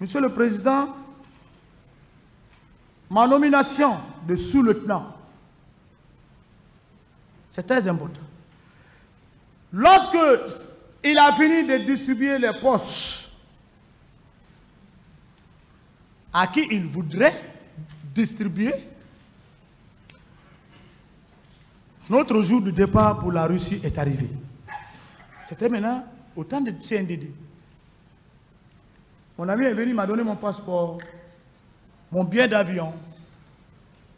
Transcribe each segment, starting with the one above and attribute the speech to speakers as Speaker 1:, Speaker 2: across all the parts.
Speaker 1: Monsieur le Président, ma nomination de sous-lieutenant, c'est très important. Lorsque il a fini de distribuer les postes à qui il voudrait distribuer, notre jour de départ pour la Russie est arrivé. C'était maintenant au temps de CNDD. Mon ami est venu, m'a donné mon passeport, mon billet d'avion,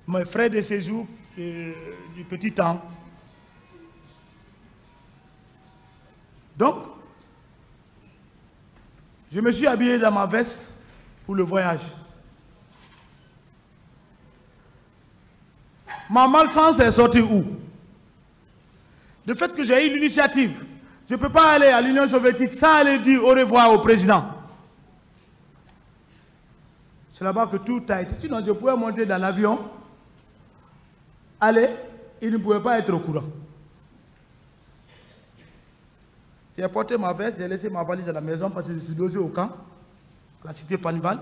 Speaker 1: mes frais de séjour du petit temps. Donc, je me suis habillé dans ma veste pour le voyage. Ma malchance est sortie où? Le fait que j'ai eu l'initiative, je ne peux pas aller à l'Union soviétique sans aller dire au revoir au président. C'est là-bas que tout a été. Sinon, je pouvais monter dans l'avion, aller, il ne pouvait pas être au courant. J'ai porté ma veste, j'ai laissé ma valise à la maison parce que je suis logé au camp, à la cité Panival,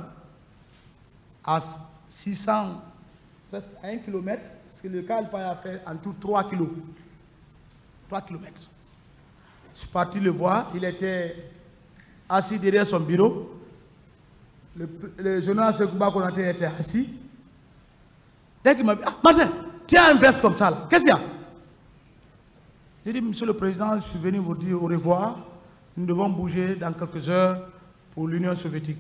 Speaker 1: à 600, presque à 1 km, parce que le camp a fait en tout 3 km. 3 km. Je suis parti le voir, il était assis derrière son bureau. Le général Sekouba Konaté était assis. Dès qu'il m'a dit, ah, Martin, tu as un veste comme ça, là. Qu'est-ce qu'il y a? J'ai dit, Monsieur le Président, je suis venu vous dire au revoir. Nous devons bouger dans quelques heures pour l'Union soviétique.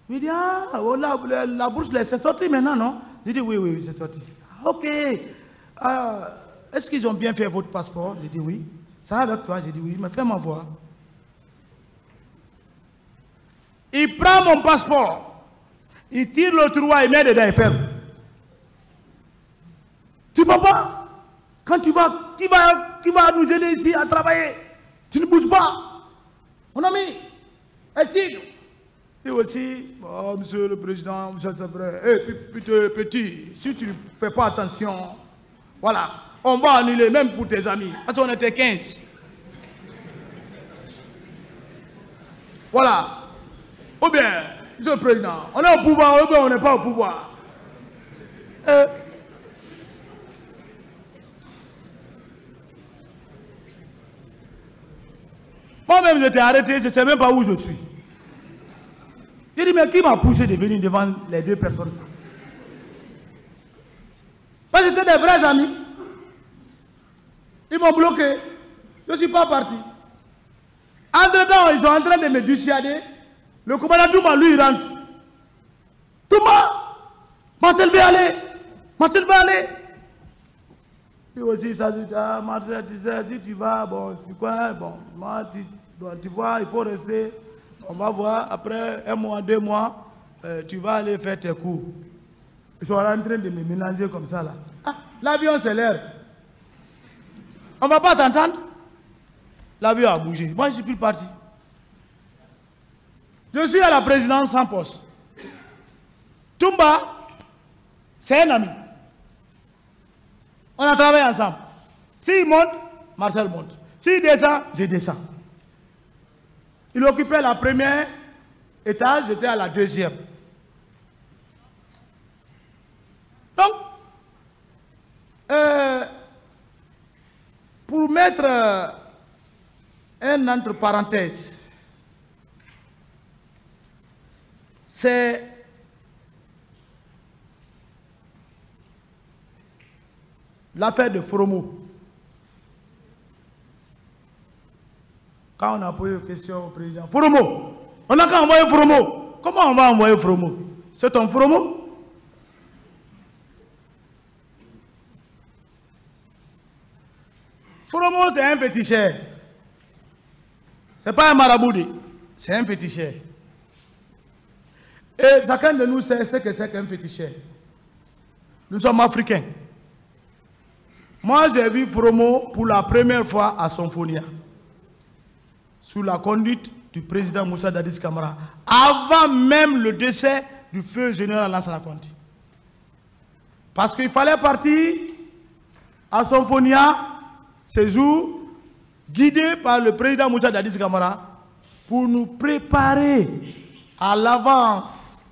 Speaker 1: Il me dit, ah, oh, la bourse, c'est sorti maintenant, non? J'ai dit, oui, c'est sorti. Ok. Est-ce qu'ils ont bien fait votre passeport? J'ai dit, oui. Ça va avec toi? J'ai dit, oui. Mais fais-moi voir. Il prend mon passeport. Il tire le tiroir, il met dedans et ferme. Tu ne vas pas? Quand tu vas nous aider ici à travailler, tu ne bouges pas. Mon ami, un tigre. Et aussi, oh, Monsieur le Président, Monsieur le frère, petit, si tu ne fais pas attention, voilà, on va annuler même pour tes amis. Parce qu'on était 15. Voilà. Ou bien, Monsieur le Président, on est au pouvoir, ou bien on n'est pas au pouvoir. Moi-même, j'étais arrêté, je ne sais même pas où je suis. J'ai dit, mais qui m'a poussé de venir devant les deux personnes? Parce que c'est des vrais amis. Ils m'ont bloqué. Je ne suis pas parti. Entre-temps, ils sont en train de me dissuader. Le commandant Touma, lui, il rentre. Touma! Marcel veut aller. Marcel veut aller. Et aussi, ça dit, ah, Marcel, tu sais, si tu vas, bon, c'est quoi, bon, moi, tu vois, il faut rester. On va voir, après 1 mois, 2 mois, tu vas aller faire tes cours. Ils sont en train de me mélanger comme ça, là. Ah, l'avion, c'est l'air. On ne va pas t'entendre. L'avion a bougé. Moi, je ne suis plus parti. Je suis à la présidence sans poste. Toumba, c'est un ami. On a travaillé ensemble. S'il monte, Marcel monte. S'il descend, je descends. Il occupait la première étage, j'étais à la deuxième. Donc, pour mettre un entre parenthèses, c'est l'affaire de Fromo. Quand on a posé une question au président, Fromo, on n'a qu'à envoyer Fromo. Comment on va envoyer Fromo? C'est ton Fromo? Fromo, c'est un féticheur. Ce n'est pas un maraboudi, c'est un féticheur. Et chacun de nous sait ce que c'est qu'un féticheur. Nous sommes africains. Moi, j'ai vu Fromo pour la première fois à Sonfonia, sous la conduite du président Moussa Dadis Camara, avant même le décès du feu général Lansana Conté. Parce qu'il fallait partir à Sonfonia ce jour, guidé par le président Moussa Dadis Camara, pour nous préparer à l'avance.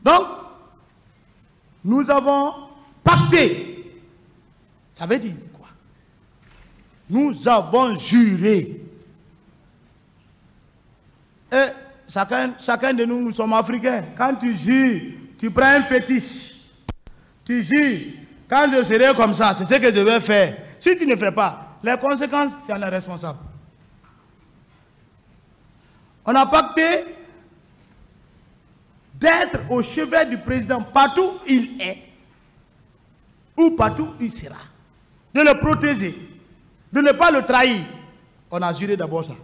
Speaker 1: Donc, nous avons pacté. Ça veut dire quoi? Nous avons juré. Et chacun de nous, nous sommes africains. Quand tu jures, tu prends un fétiche. Tu jures, quand je serai comme ça, c'est ce que je vais faire. Si tu ne fais pas, les conséquences, tu en es responsable. On a pacté d'être au chevet du président partout où il est, ou partout où il sera. De le protéger, de ne pas le trahir. On a juré d'abord ça.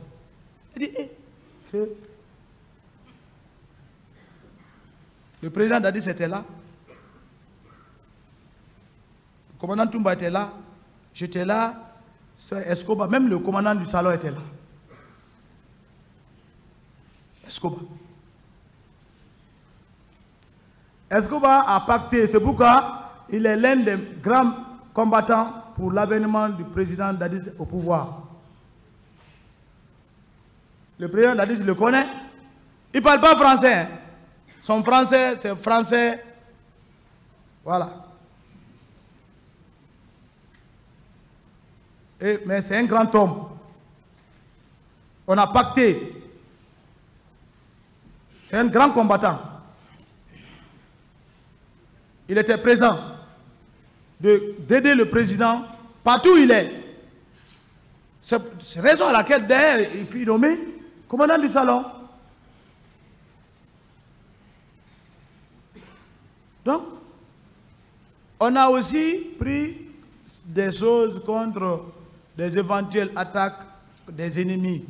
Speaker 1: Le président Dadis était là. Le commandant Toumba était là. J'étais là. Escobar, même le commandant du salon était là. Escobar. Escobar a pacté. C'est pourquoi il est l'un des grands combattants pour l'avènement du président Dadis au pouvoir. Le président Dadis le connaît. Il ne parle pas français. Hein. Son français, c'est français. Voilà. Mais c'est un grand homme. On a pacté. C'est un grand combattant. Il était présent d'aider le président partout où il est. C'est raison à laquelle d'ailleurs il fut nommé commandant du salon. Donc, on a aussi pris des choses contre des éventuelles attaques des ennemis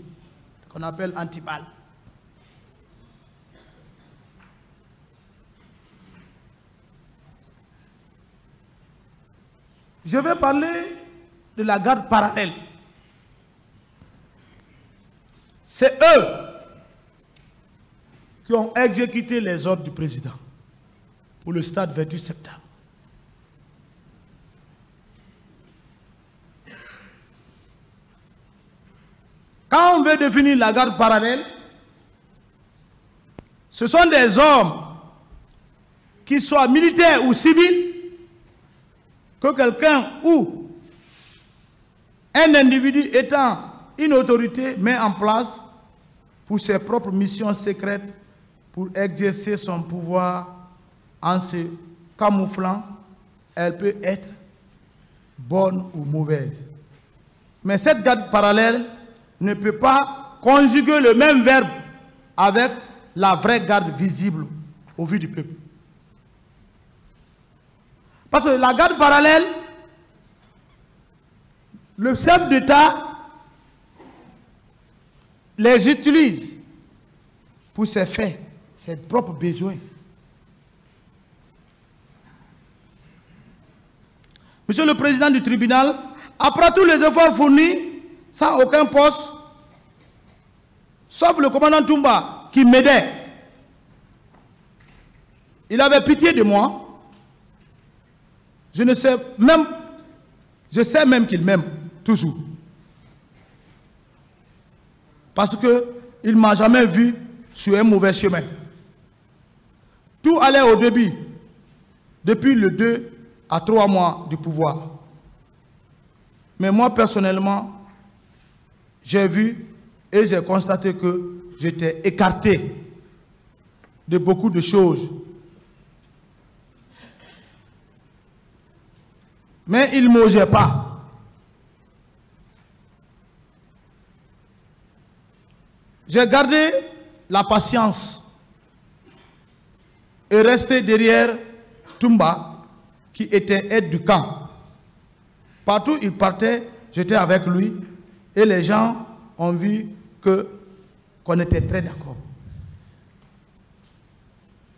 Speaker 1: qu'on appelle antiballes. Je vais parler de la garde parallèle. C'est eux qui ont exécuté les ordres du président pour le stade 28 septembre. Quand on veut définir la garde parallèle, ce sont des hommes qui soient militaires ou civils, que quelqu'un ou un individu étant une autorité met en place pour ses propres missions secrètes pour exercer son pouvoir en se camouflant. Elle peut être bonne ou mauvaise. Mais cette garde parallèle ne peut pas conjuguer le même verbe avec la vraie garde visible au vu du peuple. Parce que la garde parallèle, le chef d'État les utilise pour ses faits, ses propres besoins. Monsieur le président du tribunal, après tous les efforts fournis, sans aucun poste, sauf le commandant Toumba qui m'aidait, il avait pitié de moi. Je sais même qu'il m'aime, toujours. Parce qu'il ne m'a jamais vu sur un mauvais chemin. Tout allait au début, depuis le 2 à 3 mois du pouvoir. Mais moi, personnellement, j'ai vu et j'ai constaté que j'étais écarté de beaucoup de choses. Mais il ne m'osait pas. J'ai gardé la patience et resté derrière Toumba, qui était aide du camp. Partout où il partait, j'étais avec lui et les gens ont vu qu'on était très d'accord.